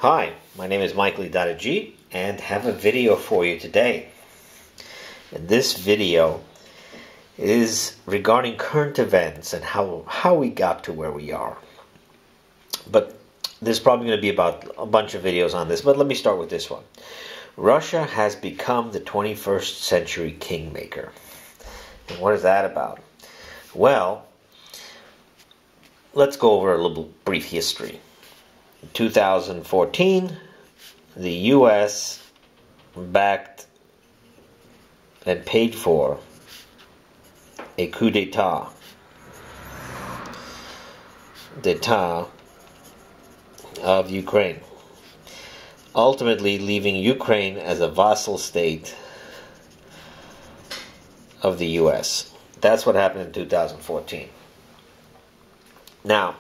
Hi, my name is Michael and have a video for you today. And this video is regarding current events and how we got to where we are. But there's probably going to be about a bunch of videos on this, but let me start with this one. Russia has become the 21st century kingmaker. And what is that about? Well, let's go over a little brief history. In 2014, the US backed and paid for a coup d'etat of Ukraine, ultimately leaving Ukraine as a vassal state of the US. That's what happened in 2014. Now,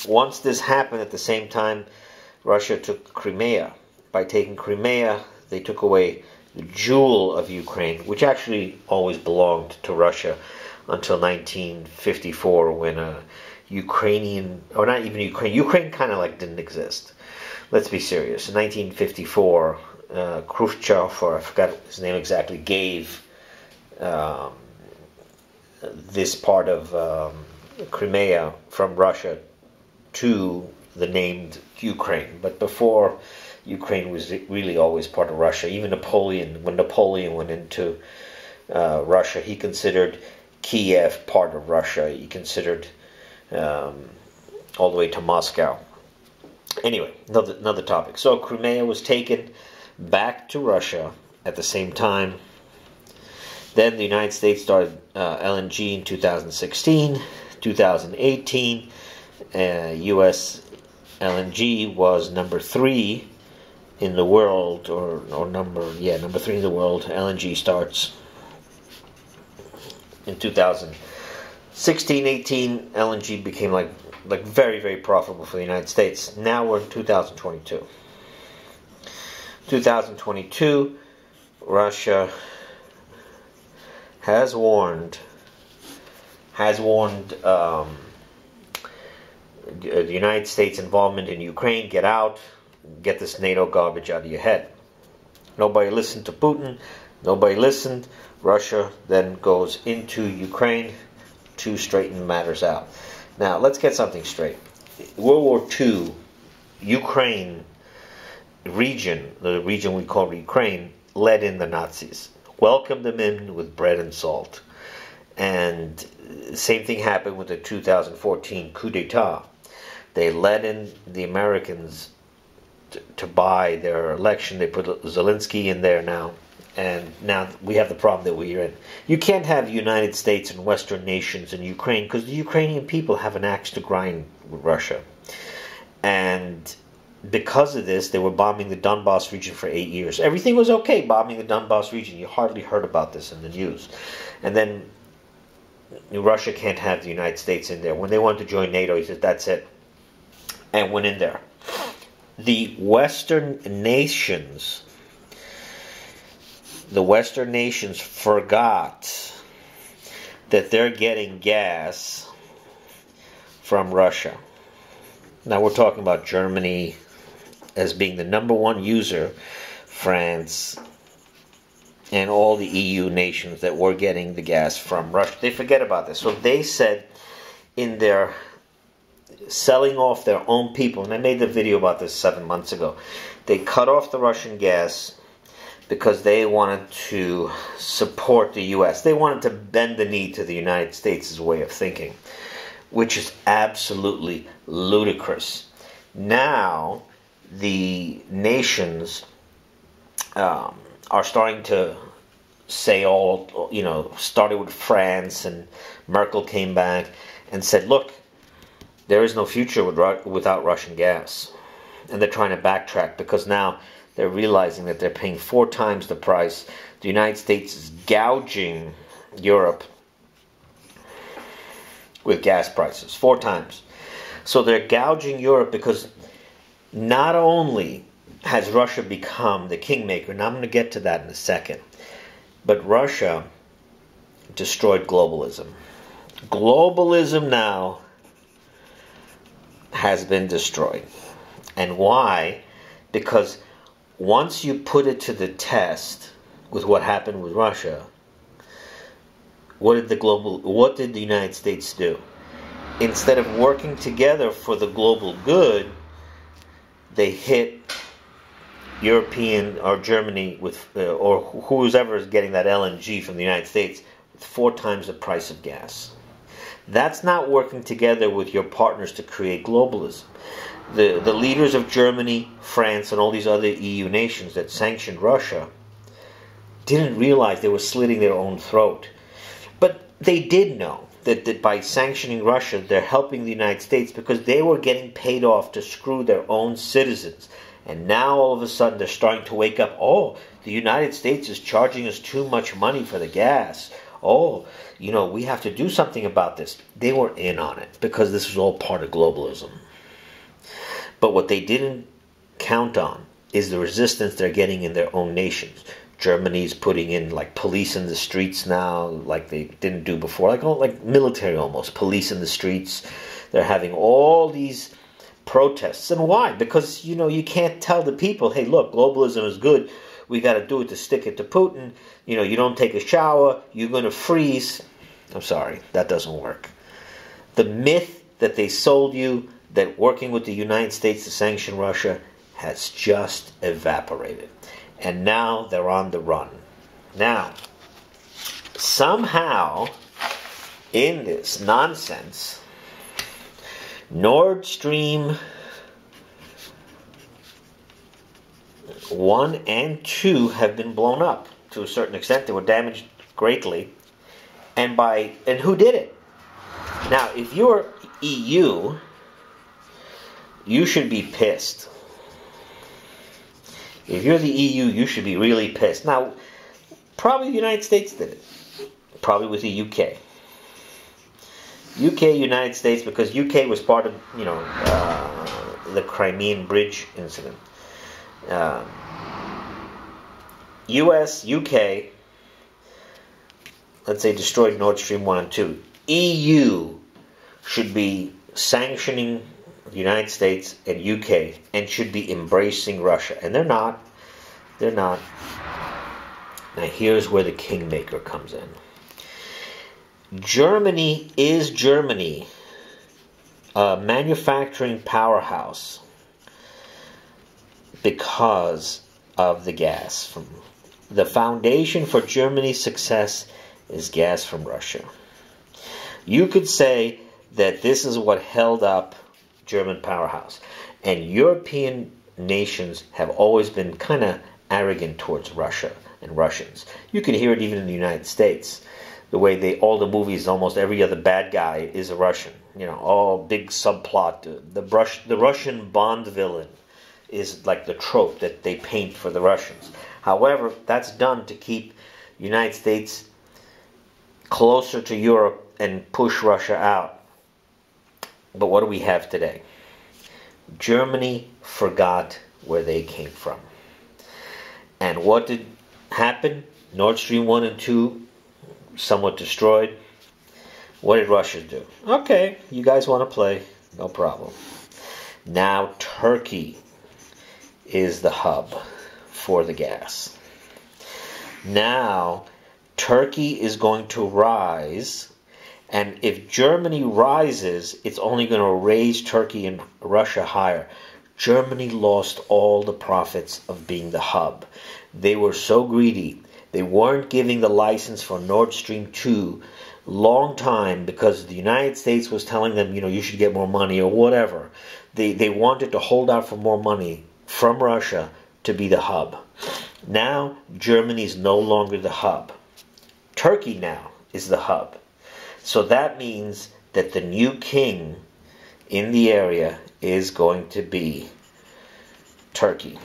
once this happened, at the same time, Russia took Crimea. By taking Crimea, they took away the jewel of Ukraine, which actually always belonged to Russia until 1954, when Ukraine kind of like didn't exist. Let's be serious. In 1954, Khrushchev, or I forgot his name exactly, gave this part of Crimea from Russia to the named Ukraine. But before, Ukraine was really always part of Russia. Even when Napoleon went into Russia, he considered Kiev part of Russia. He considered all the way to Moscow. Anyway, another topic. So Crimea was taken back to Russia at the same time. Then the United States started LNG in 2016, 2018. U.S. LNG was number 3 in the world, number 3 in the world. LNG starts in 2016-18. LNG became like very, very profitable for the United States. Now we're in 2022. 2022, Russia has warned the United States involvement in Ukraine. Get out, get this NATO garbage out of your head. Nobody listened to Putin, nobody listened. Russia then goes into Ukraine to straighten matters out. Now, let's get something straight. World War II, Ukraine region, the region we call Ukraine, led in the Nazis. Welcomed them in with bread and salt. And the same thing happened with the 2014 coup d'etat. They let in the Americans to buy their election. They put Zelensky in there now. And now we have the problem that we're in. You can't have the United States and Western nations in Ukraine because the Ukrainian people have an axe to grind with Russia. And because of this, they were bombing the Donbass region for 8 years. Everything was okay bombing the Donbass region. You hardly heard about this in the news. And then Russia can't have the United States in there. When they wanted to join NATO, he said, that's it. And went in there. The Western nations forgot that they're getting gas from Russia. Now we're talking about Germany as being the #1 user, France, and all the EU nations that were getting the gas from Russia. They forget about this. So they said in their selling off their own people, and I made the video about this 7 months ago, they cut off the Russian gas because they wanted to support the US. They wanted to bend the knee to the United States' way of thinking, which is absolutely ludicrous. Now, the nations are starting to say started with France, and Merkel came back and said, look, there is no future without Russian gas. And they're trying to backtrack because now they're realizing that they're paying 4 times the price. The United States is gouging Europe with gas prices, 4 times. So they're gouging Europe because not only has Russia become the kingmaker, and I'm going to get to that in a second, but Russia destroyed globalism. Globalism now has been destroyed. And why? Because once you put it to the test with what happened with Russia, what did the United States do? Instead of working together for the global good, they hit European or Germany with, or whoever is getting that LNG from the United States, with 4 times the price of gas. That's not working together with your partners to create globalism. The leaders of Germany, France, and all these other EU nations that sanctioned Russia didn't realize they were slitting their own throat. But they did know that by sanctioning Russia, they're helping the United States because they were getting paid off to screw their own citizens. And now all of a sudden they're starting to wake up. Oh, the United States is charging us too much money for the gas. Oh, we have to do something about this. They were in on it because this was all part of globalism. But what they didn't count on is the resistance they're getting in their own nations. Germany's putting in like police in the streets now, like they didn't do before, like military almost, police in the streets. They're having all these protests. And why? Because, you can't tell the people, hey, look, globalism is good. We got to do it to stick it to Putin. You don't take a shower, you're going to freeze. I'm sorry, that doesn't work. The myth that they sold you, that working with the United States to sanction Russia, has just evaporated. And now they're on the run. Now, somehow, in this nonsense, Nord Stream 1 and 2 have been blown up to a certain extent. They were damaged greatly. And who did it? Now, if you're EU, you should be pissed. If you're the EU, you should be really pissed. Now, probably the United States did it. Probably with the UK. UK, United States, because UK was part of, the Crimean Bridge incident. US, UK, let's say destroyed Nord Stream 1 and 2. EU should be sanctioning the United States and UK and should be embracing Russia. And they're not. They're not. Now here's where the kingmaker comes in. Germany is Germany, a manufacturing powerhouse, because of the gas. The foundation for Germany's success is gas from Russia. You could say that this is what held up German powerhouse. And European nations have always been kind of arrogant towards Russia and Russians. You can hear it even in the United States. The way all the movies, almost every other bad guy is a Russian. All big subplot. The Russian Bond villain is like the trope that they paint for the Russians. However, that's done to keep the United States closer to Europe and push Russia out. But what do we have today? Germany forgot where they came from. And what did happen? Nord Stream 1 and 2 somewhat destroyed. What did Russia do? Okay, you guys want to play? No problem. Now Turkey is the hub for the gas. Now Turkey is going to rise, and if Germany rises, it's only going to raise Turkey and Russia higher. Germany lost all the profits of being the hub. They were so greedy. They weren't giving the license for Nord Stream 2 long time because the United States was telling them, you should get more money or whatever. They wanted to hold out for more money from Russia to be the hub. Now, Germany is no longer the hub. Turkey now is the hub. So that means that the new king in the area is going to be Turkey.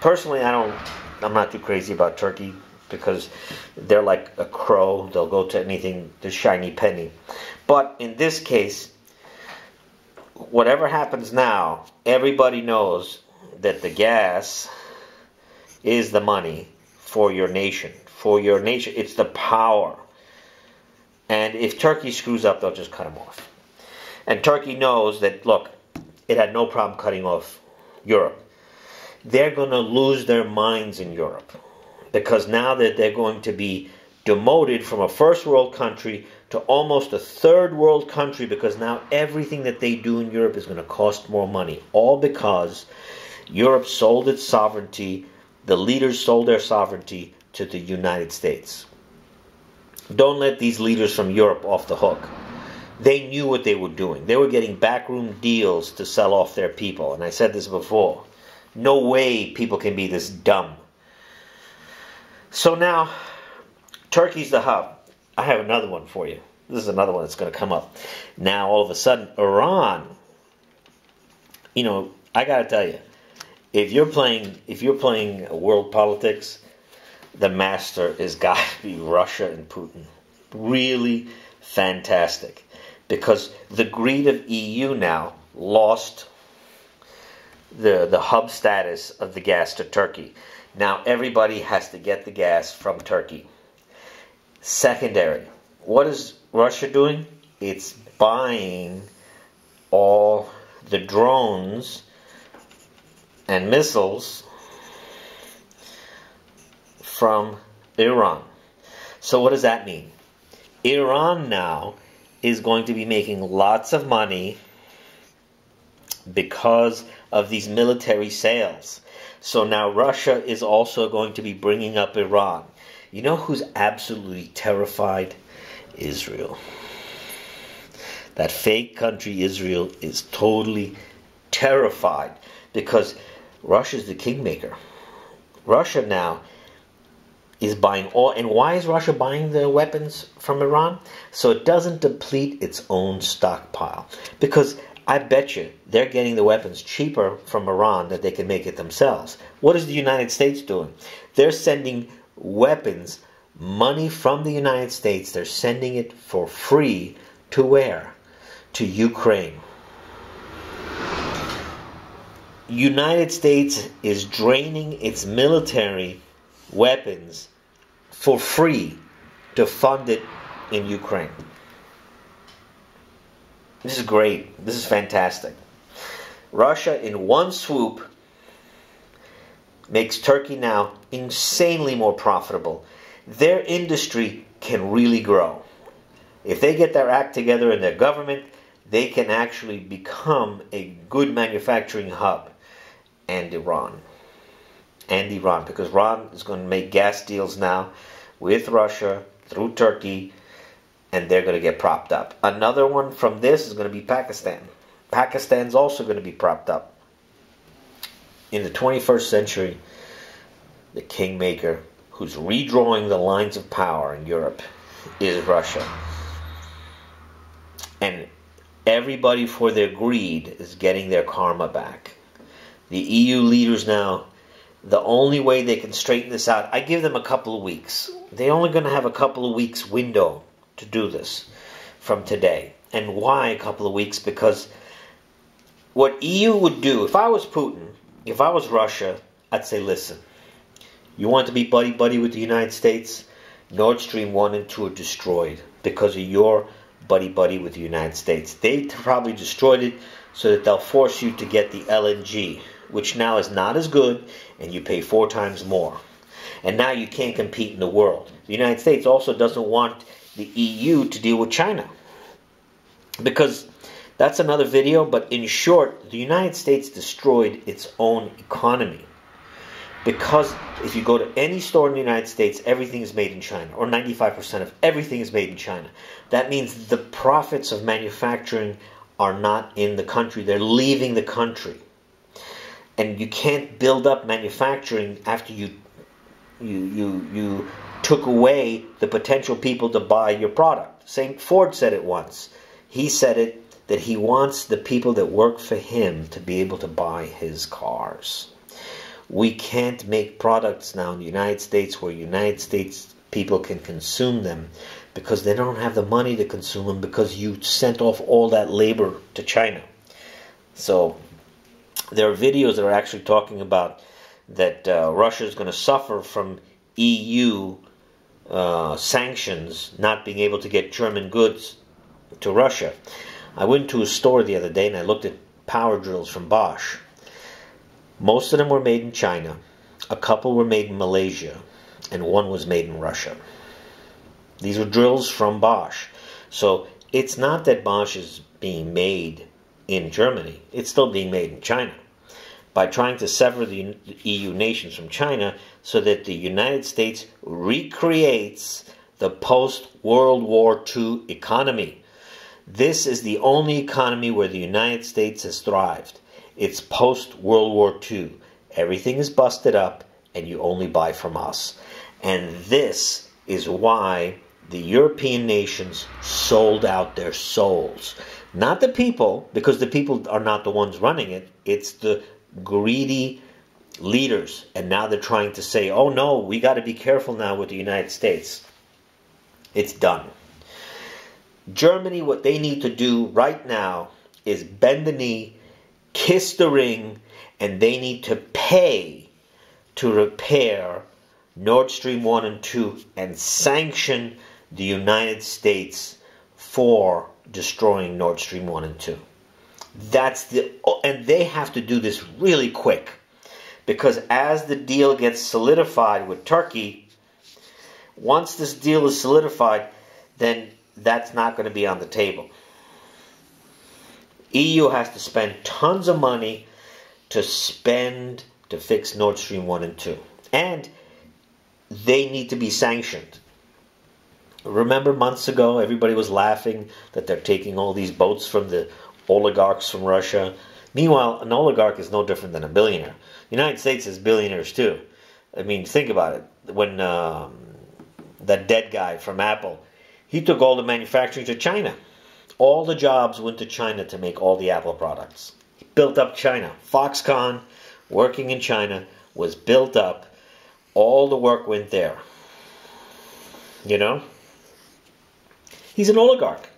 Personally, I'm not too crazy about Turkey because they're like a crow. They'll go to anything, the shiny penny. But in this case, whatever happens now, everybody knows that the gas is the money for your nation. For your nation, it's the power. And if Turkey screws up, they'll just cut them off. And Turkey knows that, look, it had no problem cutting off Europe. they're going to lose their minds in Europe. Because now that they're going to be demoted from a first world country to almost a third world country, because now everything that they do in Europe is going to cost more money. All because Europe sold its sovereignty, the leaders sold their sovereignty to the United States. Don't let these leaders from Europe off the hook. They knew what they were doing. They were getting backroom deals to sell off their people. And I said this before. No way people can be this dumb. So now, Turkey's the hub. I have another one for you. This is another one that's going to come up. Now, all of a sudden, Iran, you know, I got to tell you, if you're playing world politics, the master has got to be Russia and Putin. Really fantastic. Because the greed of EU now lost the hub status of the gas to Turkey. Now everybody has to get the gas from Turkey. Secondary. What is Russia doing? It's buying all the drones and missiles from Iran. So what does that mean? Iran now is going to be making lots of money because of these military sales. So now Russia is also going to be bringing up Iran. You know who's absolutely terrified? Israel. That fake country Israel is totally terrified because Russia's the kingmaker. Russia now is buying all, and why is Russia buying the weapons from Iran? So it doesn't deplete its own stockpile. Because I bet you they're getting the weapons cheaper from Iran than they can make it themselves. What is the United States doing? They're sending weapons, money from the United States, they're sending it for free to where? To Ukraine. United States is draining its military weapons for free to fund it in Ukraine. This is great. This is fantastic. Russia, in one swoop, makes Turkey now insanely more profitable. Their industry can really grow. If they get their act together in their government, they can actually become a good manufacturing hub. And Iran. Because Iran is going to make gas deals now with Russia through Turkey, and they're going to get propped up. Another one from this is going to be Pakistan. Pakistan's also going to be propped up. In the 21st century, the kingmaker who's redrawing the lines of power in Europe is Russia. And everybody, for their greed, is getting their karma back. The EU leaders now, the only way they can straighten this out, I give them a couple of weeks. They're only going to have a couple of weeks window to do this from today. And why a couple of weeks? Because what EU would do, if I was Putin, if I was Russia, I'd say, listen, you want to be buddy-buddy with the United States? Nord Stream 1 and 2 are destroyed because of your buddy-buddy with the United States. They probably destroyed it so that they'll force you to get the LNG, which now is not as good, and you pay 4 times more. And now you can't compete in the world. The United States also doesn't want the EU to deal with China. Because that's another video, but in short, the United States destroyed its own economy. Because if you go to any store in the United States, everything is made in China, or 95% of everything is made in China. That means the profits of manufacturing are not in the country. They're leaving the country. And you can't build up manufacturing after you took away the potential people to buy your product. St. Ford said it once. He said it, that he wants the people that work for him to be able to buy his cars. We can't make products now in the United States where United States people can consume them because they don't have the money to consume them because you sent off all that labor to China. So there are videos that are actually talking about that Russia is going to suffer from EU sanctions, not being able to get German goods to Russia. I went to a store the other day and I looked at power drills from Bosch. Most of them were made in China. A couple were made in Malaysia. And one was made in Russia. These were drills from Bosch. So it's not that Bosch is being made in Germany. It's still being made in China. By trying to sever the EU nations from China so that the United States recreates the post-World War II economy. This is the only economy where the United States has thrived. It's post-World War II. Everything is busted up and you only buy from us. And this is why the European nations sold out their souls. Not the people, because the people are not the ones running it. It's the greedy leaders. And now they're trying to say, oh no, we got to be careful now with the United States. It's done. Germany, what they need to do right now is bend the knee, kiss the ring, and they need to pay to repair Nord Stream 1 and 2 and sanction the United States for destroying Nord Stream 1 and 2. And they have to do this really quick, because as the deal gets solidified with Turkey, once this deal is solidified, then that's not going to be on the table. EU has to spend tons of money to fix Nord Stream 1 and 2. And they need to be sanctioned. Remember months ago, everybody was laughing that they're taking all these boats from the oligarchs from Russia. Meanwhile, an oligarch is no different than a billionaire. The United States has billionaires too. I mean, think about it. When that dead guy from Apple, he took all the manufacturing to China. All the jobs went to China to make all the Apple products. He built up China. Foxconn, working in China, was built up. All the work went there. You know? He's an oligarch.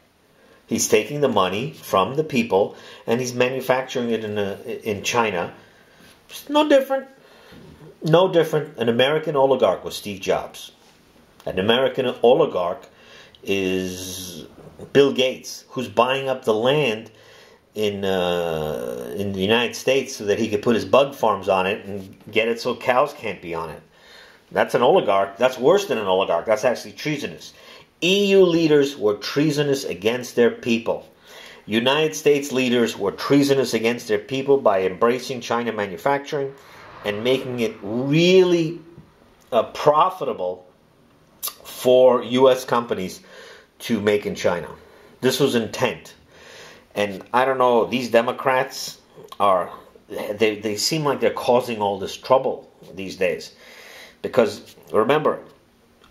He's taking the money from the people and he's manufacturing it in China. It's no different. No different. An American oligarch was Steve Jobs. An American oligarch is Bill Gates, who's buying up the land in the United States so that he could put his bug farms on it and get it so cows can't be on it. That's an oligarch. That's worse than an oligarch. That's actually treasonous. EU leaders were treasonous against their people. United States leaders were treasonous against their people by embracing China manufacturing and making it really profitable for U.S. companies to make in China. This was intent. And I don't know, these Democrats they seem like they're causing all this trouble these days. Because, remember,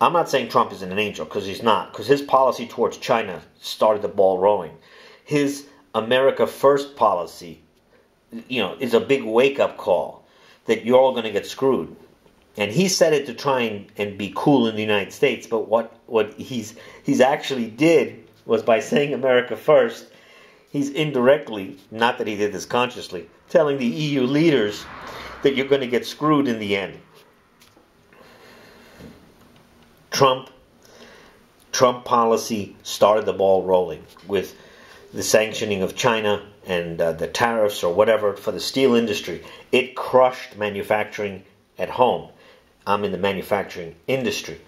I'm not saying Trump isn't an angel, because he's not. Because his policy towards China started the ball rolling. His America First policy, is a big wake-up call that you're all going to get screwed. And he said it to try and be cool in the United States, but what he's actually did was, by saying America First, he's indirectly, not that he did this consciously, telling the EU leaders that you're going to get screwed in the end. Trump policy started the ball rolling with the sanctioning of China and the tariffs or whatever for the steel industry. It crushed manufacturing at home. I'm in the manufacturing industry.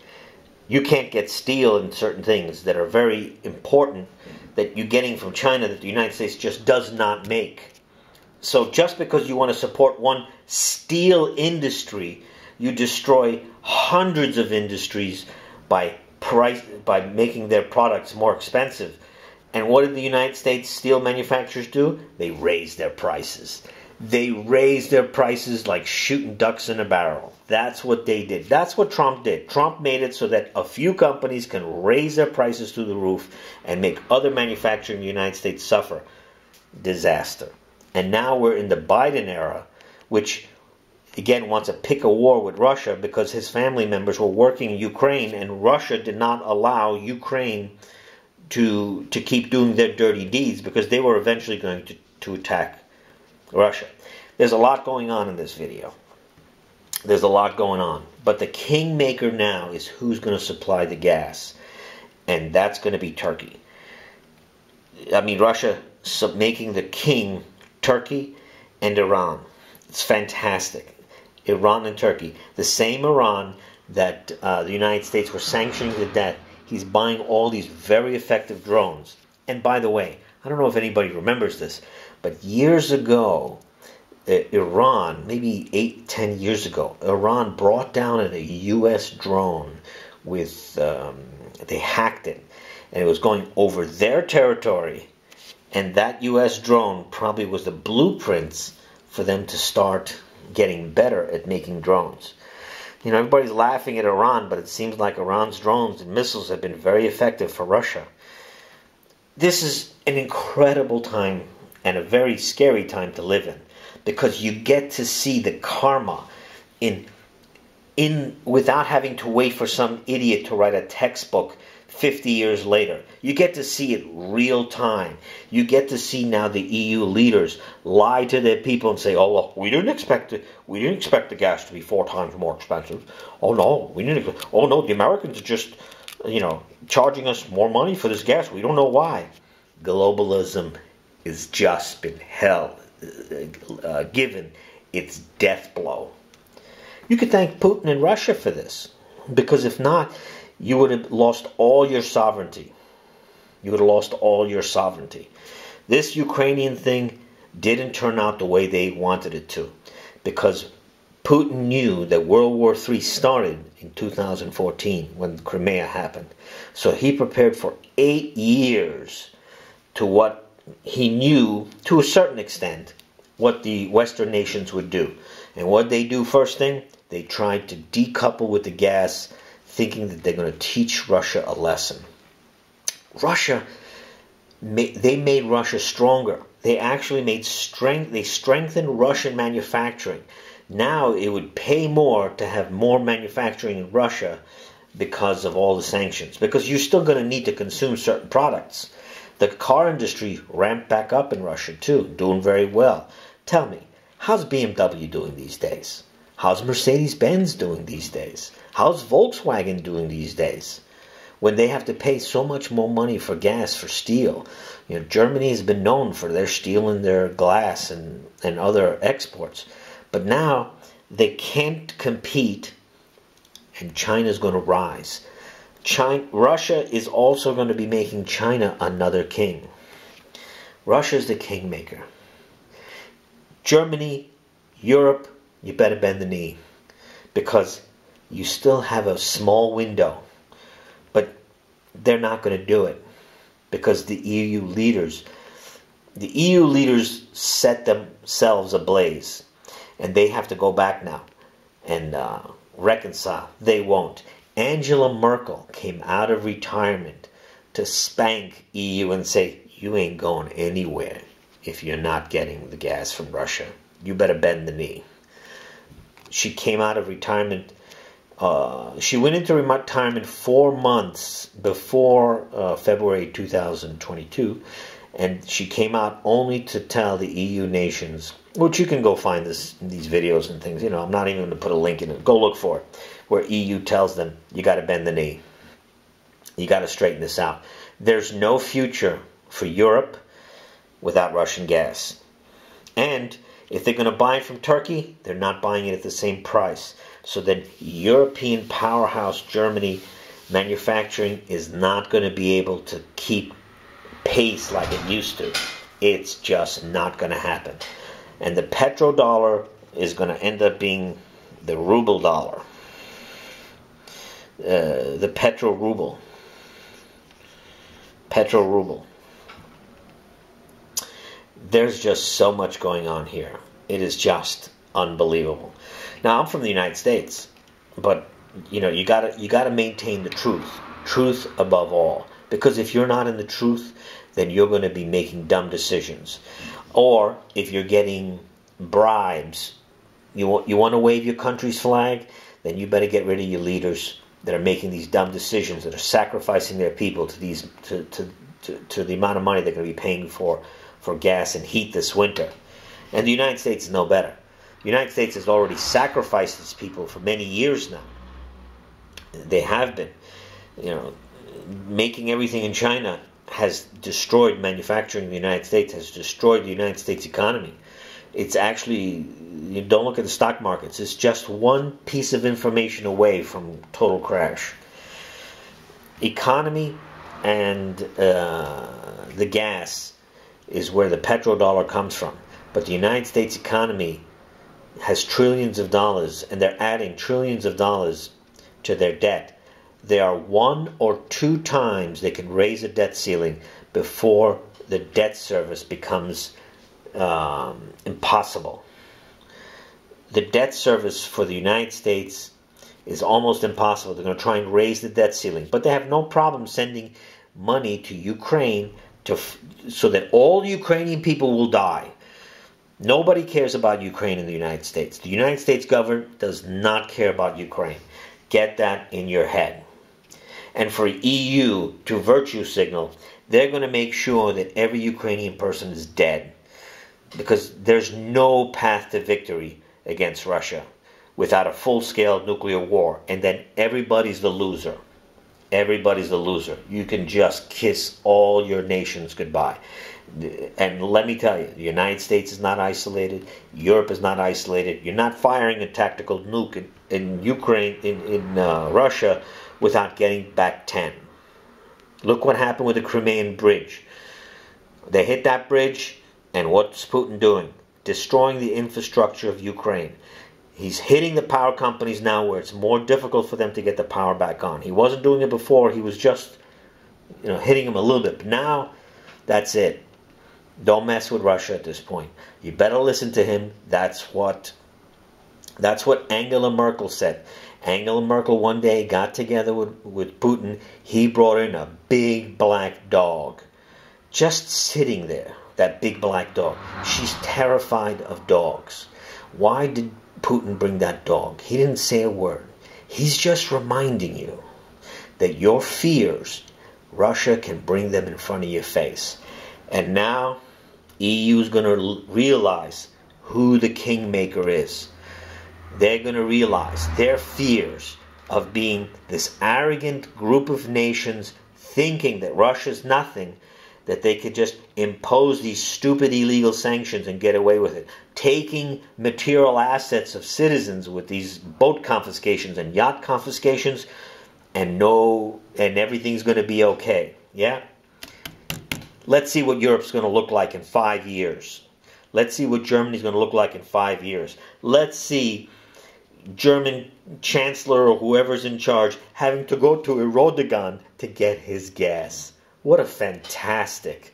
You can't get steel in certain things that are very important that you're getting from China that the United States just does not make. So just because you want to support one steel industry, you destroy hundreds of industries by making their products more expensive. And what did the United States steel manufacturers do? They raised their prices. They raised their prices like shooting ducks in a barrel. That's what they did. That's what Trump did. Trump made it so that a few companies can raise their prices through the roof and make other manufacturing in the United States suffer. Disaster. And now we're in the Biden era, which again wants to pick a war with Russia because his family members were working in Ukraine and Russia did not allow Ukraine to keep doing their dirty deeds because they were eventually going to attack Russia. There's a lot going on in this video. There's a lot going on. But the kingmaker now is who's going to supply the gas. And that's going to be Turkey. I mean, Russia making the king Turkey and Iran. It's fantastic. Iran and Turkey. The same Iran that the United States were sanctioning to death. He's buying all these very effective drones. And by the way, I don't know if anybody remembers this, but years ago, Iran, maybe 8-10 years ago, Iran brought down a U.S. drone with, they hacked it, and it was going over their territory, and that U.S. drone probably was the blueprints for them to start getting better at making drones. You know, everybody's laughing at Iran, but it seems like Iran's drones and missiles have been very effective for Russia. This is an incredible time and a very scary time to live in, because you get to see the karma in without having to wait for some idiot to write a textbook 50 years later. You get to see it real time. You get to see now the EU leaders lie to their people and say, "Oh well, we didn't expect it. We didn't expect the gas to be 4 times more expensive. Oh no, we didn't. Oh no, the Americans are just, you know, charging us more money for this gas. We don't know why." Globalism has just been given its death blow. You could thank Putin and Russia for this, because if not, you would have lost all your sovereignty. You would have lost all your sovereignty. This Ukrainian thing didn't turn out the way they wanted it to, because Putin knew that World War III started in 2014 when Crimea happened. So he prepared for 8 years to what he knew, to a certain extent, what the Western nations would do. And what they do first thing, they tried to decouple with the gas, thinking that they're going to teach Russia a lesson. They made Russia stronger. They actually they strengthened Russian manufacturing. Now it would pay more to have more manufacturing in Russia because of all the sanctions. Because you're still going to need to consume certain products. The car industry ramped back up in Russia too, doing very well. Tell me, how's BMW doing these days? How's Mercedes-Benz doing these days? How's Volkswagen doing these days? When they have to pay so much more money for gas, for steel. You know, Germany has been known for their steel and their glass and other exports. But now they can't compete, and China's going to rise. Russia is also going to be making China another king. Russia's the kingmaker. Germany, Europe, you better bend the knee, because you still have a small window. But they're not going to do it, because the EU leaders set themselves ablaze, and they have to go back now and reconcile. They won't. Angela Merkel came out of retirement to spank EU and say, "You ain't going anywhere if you're not getting the gas from Russia. You better bend the knee." She came out of retirement. She went into retirement 4 months before February 2022, and she came out only to tell the EU nations, which you can go find these videos and things. You know, I'm not even going to put a link in it. Go look for it, where EU tells them, you got to bend the knee. You got to straighten this out. There's no future for Europe without Russian gas. And if they're going to buy it from Turkey, they're not buying it at the same price. So then European powerhouse Germany manufacturing is not going to be able to keep pace like it used to. It's just not going to happen. And the petrodollar is going to end up being the ruble dollar. The petro ruble. Petro ruble. There's just so much going on here. It is just unbelievable. Now, I'm from the United States, but you know, you gotta maintain the truth above all. Because if you're not in the truth, then you're going to be making dumb decisions. Or if you're getting bribes, you want to wave your country's flag, then you better get rid of your leaders that are making these dumb decisions, that are sacrificing their people to the amount of money they're going to be paying for gas and heat this winter. And the United States is no better. The United States has already sacrificed its people for many years now. They have been. You know, making everything in China has destroyed manufacturing in the United States, has destroyed the United States economy. It's actually, you don't look at the stock markets. It's just one piece of information away from total crash. Economy and the gas is where the petrodollar comes from. But the United States economy has trillions of dollars, and they're adding trillions of dollars to their debt. There are 1 or 2 times they can raise a debt ceiling before the debt service becomes impossible. The debt service for the United States is almost impossible. They're going to try and raise the debt ceiling, but they have no problem sending money to Ukraine so that all Ukrainian people will die. Nobody cares about Ukraine in the United States. The United States government does not care about Ukraine. Get that in your head. And for EU to virtue signal, they're going to make sure that every Ukrainian person is dead, because there's no path to victory against Russia without a full-scale nuclear war, and then everybody's the loser. Everybody's the loser. You can just kiss all your nations goodbye. And let me tell you, the United States is not isolated. Europe is not isolated. You're not firing a tactical nuke in Ukraine, in Russia, without getting back 10. Look what happened with the Crimean bridge. They hit that bridge, and what's Putin doing? Destroying the infrastructure of Ukraine. He's hitting the power companies now where it's more difficult for them to get the power back on. He wasn't doing it before. He was just, hitting them a little bit. But now, that's it. Don't mess with Russia at this point. You better listen to him. That's what Angela Merkel said. Angela Merkel one day got together with Putin. He brought in a big black dog. Just sitting there, that big black dog. She's terrified of dogs. Why did Putin bring that dog? He didn't say a word. He's just reminding you that your fears, Russia can bring them in front of your face. And now, EU is going to realize who the kingmaker is. They're going to realize their fears of being this arrogant group of nations thinking that Russia's nothing, that they could just impose these stupid illegal sanctions and get away with it. Taking material assets of citizens with these boat confiscations and yacht confiscations, and everything's going to be okay. Yeah? Let's see what Europe's going to look like in 5 years. Let's see what Germany's going to look like in 5 years. Let's see German Chancellor or whoever's in charge having to go to Erdogan to get his gas. What a fantastic,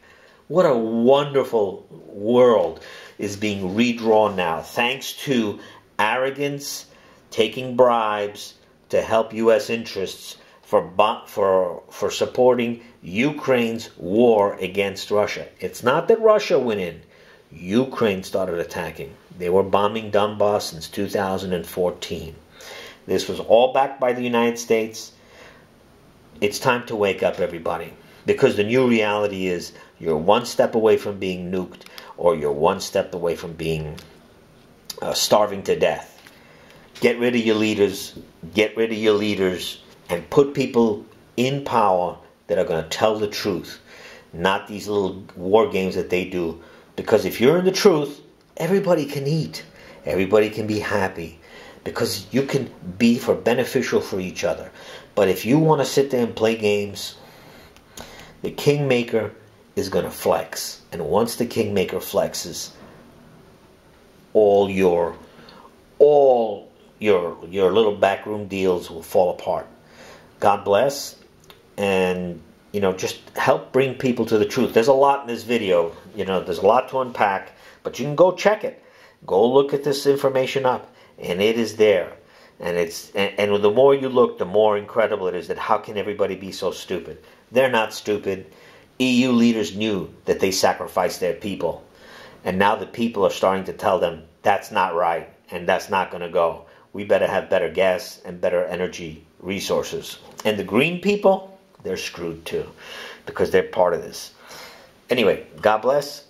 what a wonderful world is being redrawn now, thanks to arrogance, taking bribes to help U.S. interests for supporting Ukraine's war against Russia. It's not that Russia went in. Ukraine started attacking. They were bombing Donbass since 2014. This was all backed by the United States. It's time to wake up, everybody. Because the new reality is you're one step away from being nuked, or you're one step away from being starving to death. Get rid of your leaders. Get rid of your leaders. And put people in power that are going to tell the truth. Not these little war games that they do. Because if you're in the truth, everybody can eat. Everybody can be happy. Because you can be beneficial for each other. But if you want to sit there and play games, the kingmaker is going to flex. And once the kingmaker flexes, all your little backroom deals will fall apart. God bless. And just help bring people to the truth. There's a lot in this video. There's a lot to unpack. But you can go check it. Go look at this information up. And it is there. And the more you look, the more incredible it is that how can everybody be so stupid? They're not stupid. EU leaders knew that they sacrificed their people. And now the people are starting to tell them, that's not right. And that's not going to go. We better have better gas and better energy resources. And the green people, they're screwed too. Because they're part of this. Anyway, God bless.